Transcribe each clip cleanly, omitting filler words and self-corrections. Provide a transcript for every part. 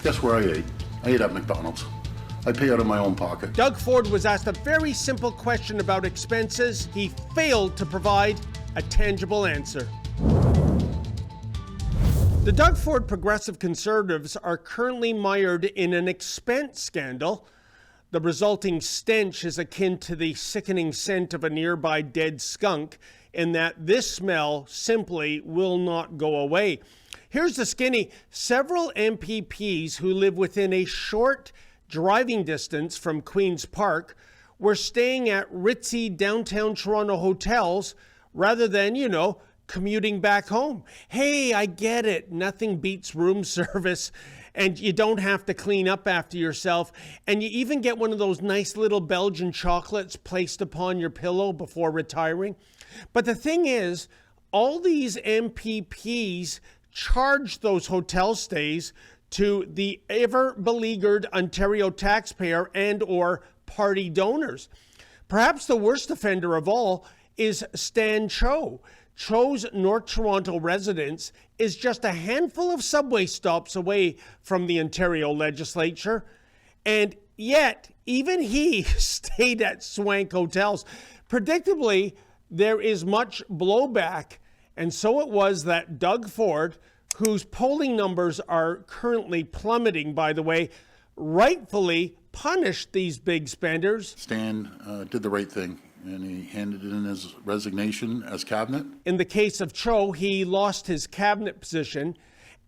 Guess where I ate? I ate at McDonald's. I pay out of my own pocket. Doug Ford was asked a very simple question about expenses. He failed to provide a tangible answer. The Doug Ford Progressive Conservatives are currently mired in an expense scandal. The resulting stench is akin to the sickening scent of a nearby dead skunk, in that this smell simply will not go away. Here's the skinny. Several MPPs who live within a short driving distance from Queen's Park were staying at ritzy downtown Toronto hotels rather than, commuting back home. Hey, I get it. Nothing beats room service, and you don't have to clean up after yourself. And you even get one of those nice little Belgian chocolates placed upon your pillow before retiring. But the thing is, all these MPPs charge those hotel stays to the ever-beleaguered Ontario taxpayer and or party donors. Perhaps the worst offender of all is Stan Cho. Cho's North Toronto residence is just a handful of subway stops away from the Ontario legislature, and yet even he stayed at swank hotels. Predictably, there is much blowback, and so it was that Doug Ford, whose polling numbers are currently plummeting, by the way, rightfully punished these big spenders. Stan did the right thing, and he handed in his resignation as cabinet. In the case of Cho, he lost his cabinet position,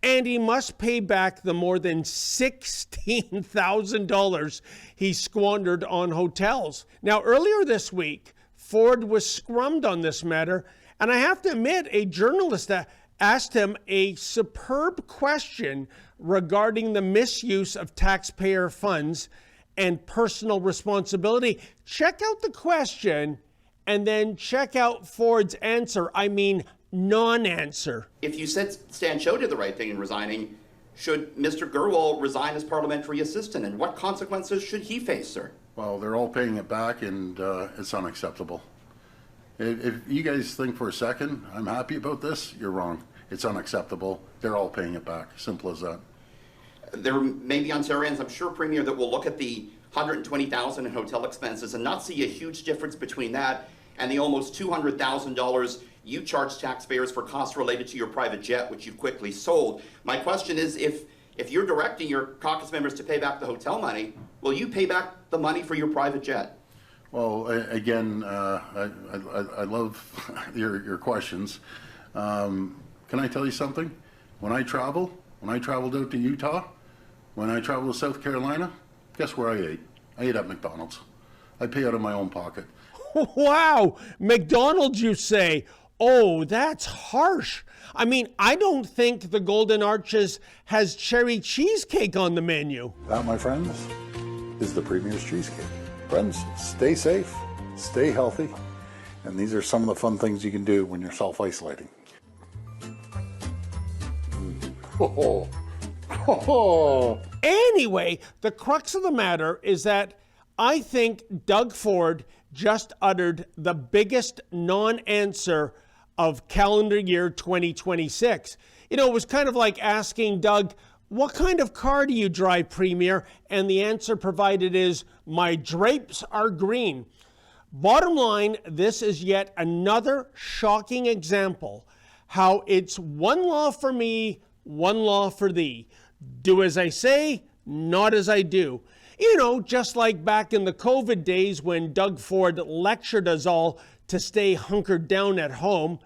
and he must pay back the more than $16,000 he squandered on hotels. Now, earlier this week, Ford was scrummed on this matter, and I have to admit, a journalist asked him a superb question regarding the misuse of taxpayer funds and personal responsibility. Check out the question and then check out Ford's answer. I mean, non-answer. If you said Stan Cho did the right thing in resigning, should Mr. Gurwal resign as parliamentary assistant? And what consequences should he face, sir? Well, they're all paying it back, and it's unacceptable. If you guys think for a second I'm happy about this, you're wrong. It's unacceptable. They're all paying it back. Simple as that. There may be Ontarians, I'm sure, Premier, that will look at the $120,000 in hotel expenses and not see a huge difference between that and the almost $200,000 you charge taxpayers for costs related to your private jet, which you've quickly sold. My question is, if you're directing your caucus members to pay back the hotel money, will you pay back the money for your private jet? Well, again, I love your questions. Can I tell you something? When I traveled out to Utah, when I traveled to South Carolina, guess where I ate? I ate at McDonald's. I pay out of my own pocket. Wow, McDonald's, you say? Oh, that's harsh. I mean, I don't think the Golden Arches has cherry cheesecake on the menu. That, my friends, is the Premier's cheesecake. Friends, stay safe, stay healthy, and these are some of the fun things you can do when you're self-isolating. Oh. Anyway, the crux of the matter is that I think Doug Ford just uttered the biggest non-answer of calendar year 2026. It was kind of like asking Doug, what kind of car do you drive, Premier? And the answer provided is, my drapes are green. Bottom line, this is yet another shocking example how it's one law for me, one law for thee. Do as I say, not as I do. Just like back in the COVID days when Doug Ford lectured us all to stay hunkered down at home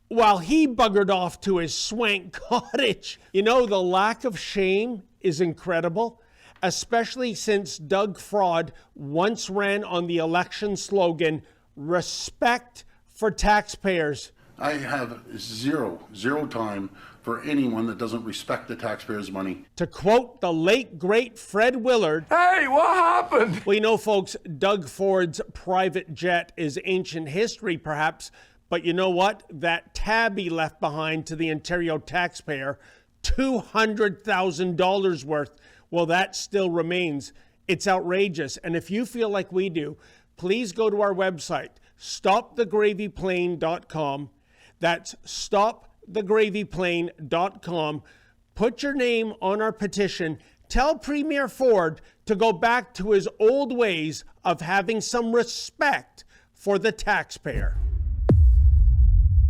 while he buggered off to his swank cottage. The lack of shame is incredible, especially since Doug Ford once ran on the election slogan, respect for taxpayers. I have zero time for anyone that doesn't respect the taxpayers' money. To quote the late, great Fred Willard, "Hey, what happened?" We know, folks, Doug Ford's private jet is ancient history, perhaps, but you know what? That tab he left behind to the Ontario taxpayer, $200,000 worth, well, that still remains. It's outrageous. And if you feel like we do, please go to our website, stopthegravyplane.com. That's stopthegravyplane.com. Put your name on our petition Tell Premier Ford to go back to his old ways of having some respect for the taxpayer.